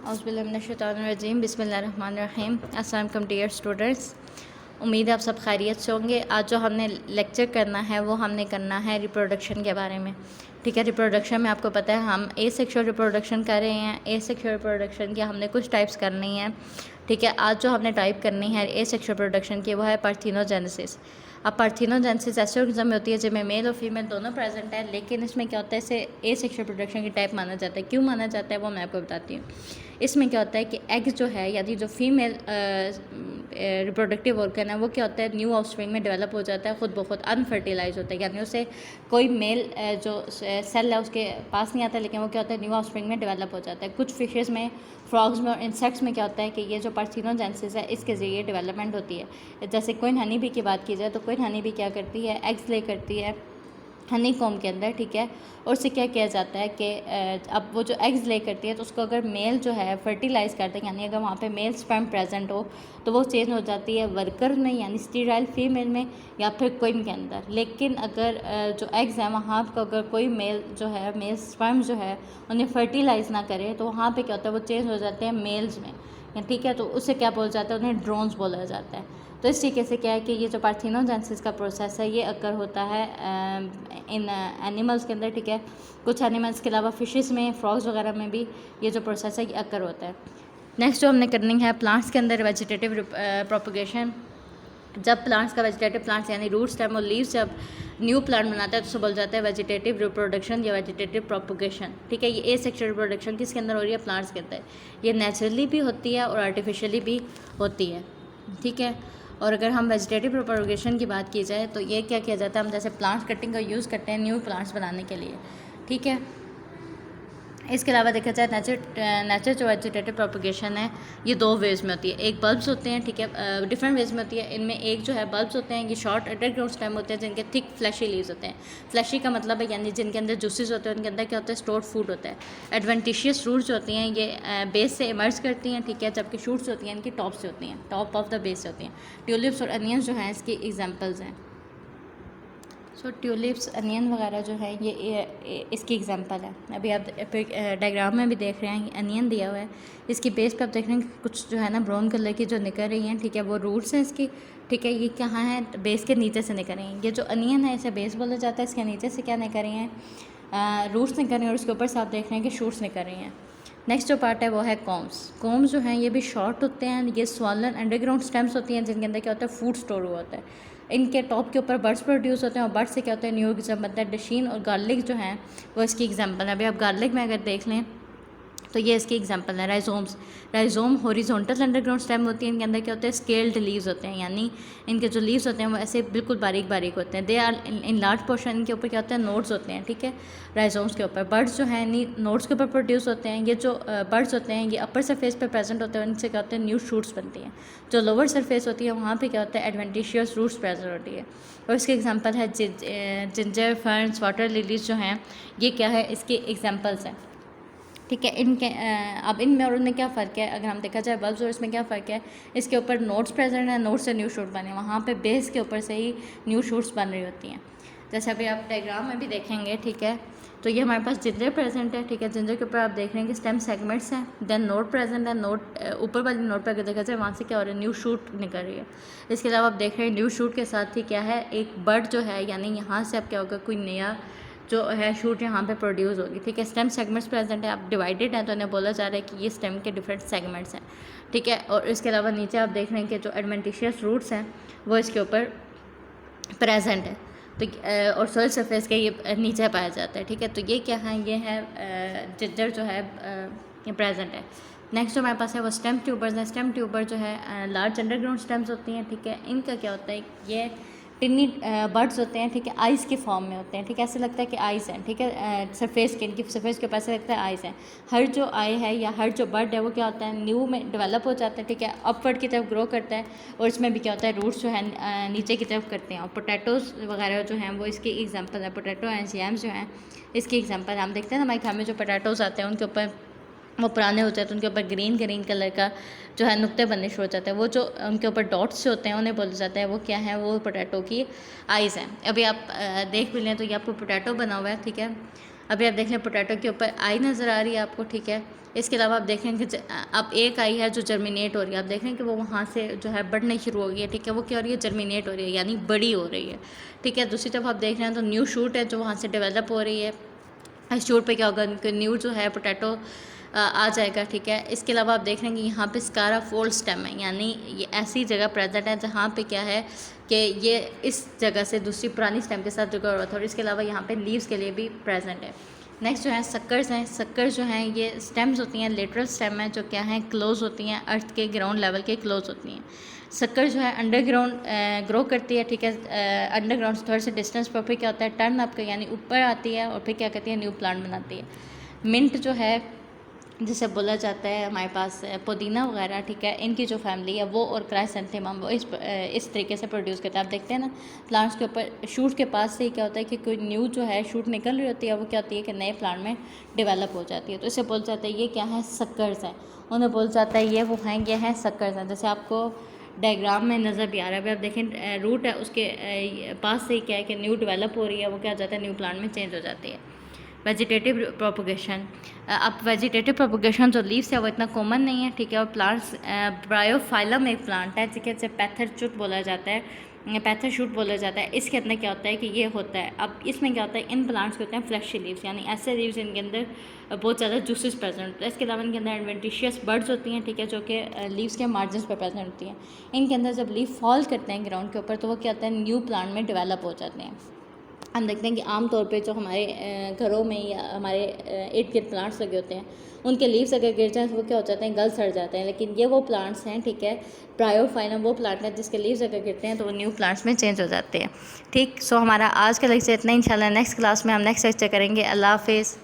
औज़ुबिल्लाहिमिनश्शैतानिर्रजीम बिस्मिल्लाहिर्रहमानिर्रहीम। अस्सलाम वालेकुम डियर स्टूडेंट्स, उम्मीद है आप सब खैरियत से होंगे। आज जो हमने लेक्चर करना है वो हमने करना है रिप्रोडक्शन के बारे में। ठीक है, रिप्रोडक्शन में आपको पता है हम ए सेक्शुअल रिप्रोडक्शन कर रहे हैं। ए सेक्शुअल रिप्रोडक्शन की हमने कुछ टाइप्स करनी है। ठीक है, आज जो हमने टाइप करनी है ए सेक्शुअल रिप्रोडक्शन की वो है पार्थेनोजेनेसिस। अब पार्थेनोजेनेसिस ऐसे ऑर्गेनिज्म में होती है जिसमें मेल और फीमेल दोनों प्रेजेंट है, लेकिन इसमें क्या होता है, इसे ए सेक्शुअल रिप्रोडक्शन की टाइप माना जाता है। क्यों माना जाता है वो मैं आपको बताती हूँ। इसमें क्या होता है कि एग जो है यानी जो फीमेल रिप्रोडक्टिव ऑर्गन है वो क्या होता है, न्यू ऑफस्प्रिंग में डेवलप हो जाता है, खुद ब खुद अनफर्टिलाइज होता है, यानी उसे कोई मेल जो सेल है उसके पास नहीं आता, लेकिन वो क्या होता है न्यू ऑफस्प्रिंग में डेवलप हो जाता है। कुछ फिशेज़ में, फ्रॉग्स में और इंसेक्ट्स में क्या होता है कि ये जो पार्थेनोजेनेसिस है इसके ज़रिए डेवलपमेंट होती है। जैसे क्वीन हनी बी की बात की जाए तो क्वीन हनी बी क्या करती है, एग्स ले करती है हनी कॉम के अंदर। ठीक है, और उससे क्या किया जाता है कि अब वो जो एग्स ले करती है तो उसको अगर मेल जो है फर्टिलाइज़ करते हैं, यानी अगर वहाँ पे मेल स्पर्म प्रेजेंट हो तो वो चेंज हो जाती है वर्कर में यानी स्टीराइल फीमेल में या फिर क्वीन के अंदर। लेकिन अगर जो एग्स हैं वहाँ पर अगर कोई मेल जो है, मेल स्पर्म जो है उन्हें फर्टिलाइज़ ना करे तो वहाँ पर क्या होता है, वो चेंज हो जाते हैं मेल्स में। ठीक है, तो उससे क्या बोला जाता है, उन्हें ड्रोन्स बोला जाता है। तो इस तरीके से क्या है कि ये जो पार्थेनोजेनेसिस का प्रोसेस है ये अकर होता है इन एनिमल्स के अंदर। ठीक है, कुछ एनिमल्स के अलावा फिशेस में, फ्रॉग्स वगैरह में भी ये जो प्रोसेस है ये अकर होता है। नेक्स्ट जो हमने करनी है प्लांट्स के अंदर वेजिटेटिव प्रोपगेशन। जब प्लांट्स का वेजिटेटिव प्लांट्स यानी रूट, स्टेम और लीव्स जब न्यू प्लांट बनाता है तो उसे बोल जाता है वेजिटेटिव रिप्रोडक्शन या वेजिटेटिव प्रोपगेशन। ठीक है, ये ए सेक्शुअल रिप्रोडक्शन किसके अंदर हो रही है, प्लांट्स के अंदर। ये नेचुरली भी होती है और आर्टिफिशियली भी होती है। ठीक है, और अगर हम वेजिटेटिव प्रोपगेशन की बात की जाए तो ये क्या किया जाता है, हम जैसे प्लांट कटिंग का यूज़ करते हैं न्यू प्लांट्स बनाने के लिए। ठीक है, इसके अलावा देखा जाए नेचर जो वेजिटेटिव प्रोपगेशन है ये दो वेज में होती है। एक बल्ब्स होते हैं, ठीक है, डिफरेंट वेज में होती है। इनमें एक जो है बल्ब्स होते हैं, ये शॉर्ट अंडरग्राउंड स्टेम होते हैं जिनके थिक फ्लैशी लीव्स होते हैं। फ्लैशी का मतलब है यानी जिनके अंदर जूसेस होते हैं, उनके अंदर क्या होता है, स्टोर्ड फूड होता है। एडवेंटिशियस रूट्स जो होती हैं ये बेस से इमर्ज करती हैं। ठीक है, जबकि शूट्स होती हैं इनकी टॉप से होती हैं, टॉप ऑफ द बेस से होती हैं। ट्यूलिप्स और अनियंस जो हैं इसकी एग्जाम्पल्स हैं। सो ट्यूलिप्स, अनियन वगैरह जो है ये इसकी एग्जांपल है। अभी आप डायग्राम में भी देख रहे हैं अनियन दिया हुआ है, इसकी बेस पे आप देख रहे हैं कुछ जो है ना ब्राउन कलर की जो निकल रही हैं। ठीक है, वो रूट्स हैं इसकी। ठीक है, ये कहाँ है, बेस के नीचे से निकल रही हैं। ये जो अनियन है इसे बेस बोला जाता है, इसके नीचे से क्या निकल रही हैं, रूट्स निकल रही हैं, और उसके ऊपर से आप देख रहे हैं कि शूट्स निकल रही हैं। नेक्स्ट जो पार्ट है वो है कॉम्स। कॉम्स जो हैं ये भी शॉर्ट होते हैं, ये स्वॉलन अंडरग्राउंड स्टेम्स होती हैं जिनके अंदर क्या होता है, फूड स्टोर हुआ होता है। इनके टॉप के ऊपर बर्ड्स प्रोड्यूस होते हैं और बर्ड्स से क्या होता है, न्यू एग्जाम बनता है। डशीन और गार्लिक जो हैं वो इसकी एग्जांपल है। अभी आप गार्लिक में अगर देख लें तो ये इसकी एग्जांपल है। Rhizomes, rhizome horizontal underground stem होती है, इनके अंदर क्या होता है, स्केल्ड लीव्स होते हैं, यानी इनके जो लीव्स होते हैं वो ऐसे बिल्कुल बारीक बारीक होते हैं। They are in large portion, इनके ऊपर क्या होता है, नोड्स होते हैं। ठीक है, राइजोम्स के ऊपर बर्ड्स जो हैं नोड्स के ऊपर प्रोड्यूस होते हैं। ये जो बर्ड्स होते हैं ये अपर सरफेस पर प्रेजेंट होते हैं, इनसे क्या होते हैं, न्यू शूट्स बनती हैं। जो लोअर सरफेस होती है वहाँ पर क्या होता है, एडवेंटिशियस रूट्स प्रेजेंट होती है। और इसके एग्जाम्पल है जिंजर, फर्न्स, वाटर लिलीज जो हैं ये क्या है, इसके एग्जाम्पल्स हैं। ठीक है, इनके अब इनमें और उनमें क्या फ़र्क है, अगर हम देखा जाए बल्ब्स और इसमें क्या फ़र्क है, इसके ऊपर नोड्स प्रेजेंट है, नोड्स से न्यू शूट बने, वहाँ पे बेस के ऊपर से ही न्यू शूट्स बन रही होती हैं। जैसे अभी आप डायग्राम में भी देखेंगे। ठीक है, तो ये हमारे पास जिंजर प्रेजेंट है। ठीक है, जिंजर के ऊपर आप देख रहे हैं कि स्टेम सेगमेंट्स हैं, देन नोड प्रेजेंट है। नोड ऊपर वाली नोड पर अगर देखा जाए वहाँ से क्या हो रहा है, न्यू शूट निकल रही है। इसके अलावा आप देख रहे हैं न्यू शूट के साथ ही क्या है, एक बर्ड जो है, यानी यहाँ से अब क्या होगा, कोई नया जो है शूट यहाँ पे प्रोड्यूस होगी। ठीक है, स्टेम सेगमेंट्स प्रेजेंट है, आप डिवाइडेड हैं तो इन्हें बोला जा रहा है कि ये स्टेम के डिफरेंट सेगमेंट्स हैं। ठीक है, और इसके अलावा नीचे आप देख रहे हैं कि जो एडवेंटिशियस रूट्स हैं वो इसके ऊपर प्रेजेंट है। तो और सोइल सरफेस के ये नीचे पाया जाता है। ठीक है, तो ये क्या है, ये है जिंजर जो है ये प्रेजेंट है। नेक्स्ट जो हमारे पास है वो स्टेम ट्यूबर्स हैं। स्टेम ट्यूबर जो है लार्ज अंडरग्राउंड स्टेम्स होती हैं। ठीक है, इनका क्या होता है, ये टिन्नी बर्ड्स होते हैं। ठीक है, आइज़ के फॉर्म में होते हैं। ठीक है, ऐसे लगता है कि आइज़ हैं। ठीक है, सरफेस के, इनकी सरफेस के ऊपर ऐसे लगता है आइज़ हैं। हर जो आई है या हर जो बर्ड है वो क्या होता है, न्यू में डेवलप हो जाता है। ठीक है, अपवर्ड की तरफ ग्रो करता है, और इसमें भी क्या होता है, रूट्स जो है नीचे की तरफ करते हैं। और पोटैटोज़ वगैरह जो हैं वो इसकी एग्जाम्पल है। पोटैटो एंड यैम्स जो हैं इसकी एग्जाम्पल हम देखते हैं हमारे घर में जो पोटैटोज़ आते हैं उनके ऊपर वो पुराने हो जाते हैं तो उनके ऊपर ग्रीन ग्रीन कलर का जो है नुक्ते बनने शुरू हो जाते हैं। वो जो उनके ऊपर डॉट्स जो होते हैं उन्हें बोला जाता है वो क्या है, वो पोटैटो की आइज़ हैं। अभी आप देख भी लें तो ये आपको पोटैटो बना हुआ है। ठीक है, अभी आप देख लें पोटैटो के ऊपर आई नज़र आ रही है आपको, ठीक है। इसके अलावा आप देखें कि अब एक आई है जो जर्मिनेट हो रही है, आप देख रहे हैं कि वो वहाँ से जो है बढ़नी शुरू हो गई है, ठीक है। वो क्या हो रही है, जर्मिनेट हो रही है, यानी बड़ी हो रही है, ठीक है। दूसरी तरफ आप देख रहे हैं तो न्यू शूट है जो वहाँ से डेवलप हो रही है। इस शूट पे क्या होगा, न्यू जो है पोटैटो आ जाएगा, ठीक है। इसके अलावा आप देख रहे हैं कि यहाँ पे स्कारा फोल्ड स्टेम है, यानी ये ऐसी जगह प्रेजेंट है जहाँ पे क्या है कि ये इस जगह से दूसरी पुरानी स्टेम के साथ जुड़ा हुआ था, और इसके अलावा यहाँ पे लीव्स के लिए भी प्रेजेंट है। नेक्स्ट जो है सक्कर्स हैं। सक्कर्स जो हैं ये स्टेम्स होती हैं, लेटरल स्टेम है जो क्या है क्लोज होती हैं, अर्थ के ग्राउंड लेवल के क्लोज होती हैं। शक्कर जो है अंडरग्राउंड ग्रो करती है, ठीक है। अंडरग्राउंड से थोड़े से डिस्टेंस पर फिर क्या होता है, टर्न अप का यानी ऊपर आती है, और फिर क्या करती है, न्यू प्लांट बनाती है। मिंट जो है जिसे बोला जाता है हमारे पास पुदीना वगैरह, ठीक है, इनकी जो फैमिली है वो और क्राइसेंथेमम वो इस तरीके से प्रोड्यूस करते हैं। आप देखते हैं ना प्लांट्स के ऊपर शूट के पास से ही क्या होता है कि कोई न्यू जो है शूट निकल रही होती है, वो क्या होती है कि नए प्लांट में डेवलप हो जाती है। तो इसे बोल जाता है ये क्या है, सक्कर्स हैं। उन्हें बोल जाता है ये वो हैं, ये हैं सक्कर्स हैं। जैसे आपको डायग्राम में नज़र भी आ रहा है, अभी आप देखें रूट है उसके पास से ही क्या है कि न्यू डेवलप हो रही है, वो क्या हो जाता है, न्यू प्लांट में चेंज हो जाती है। Vegetative propagation. अब वेजिटेटिव प्रोपोगेशन जो लीव्स है वो इतना कॉमन नहीं है, ठीक है। और प्लांट्स ब्रायोफाइलम एक प्लांट है जिसे पैथरशूट बोला जाता है, पैथरशूट बोला जाता है। इसके अंदर क्या होता है कि ये होता है, अब इसमें क्या होता है, इन प्लांट्स के होते हैं फ्लैशी लीव्स, यानी ऐसे लीव्स इनके अंदर बहुत ज़्यादा जूसेस प्रेजेंट होते हैं। इसके अलावा इनके अंदर एडवेंटिशियस बर्ड्स होती हैं, ठीक है, जो कि लीव्स के मार्जिन पर प्रेजेंट होती हैं। इनके अंदर जब लीव फॉल करते हैं ग्राउंड के ऊपर तो वो क्या होता है, न्यू प्लांट में डेवलप हो जाते हैं। हम देखते हैं कि आम तौर पे जो हमारे घरों में या हमारे इर्द गिर्द प्लांट्स लगे होते हैं उनके लीव्स अगर गिर जाएँ तो वो क्या हो जाते हैं, गल सड़ जाते हैं। लेकिन ये वो प्लांट्स हैं, ठीक है, ब्रायोफाइलम वो प्लांट है जिसके लीव्स अगर गिरते हैं तो वो न्यू प्लांट्स में चेंज हो जाते हैं, ठीक। सो हमारा आज का लेक्चर इतना ही। इंशाल्लाह नेक्स्ट क्लास में हम नेक्स्ट लेक्चर करेंगे। अल्लाह हाफिज़।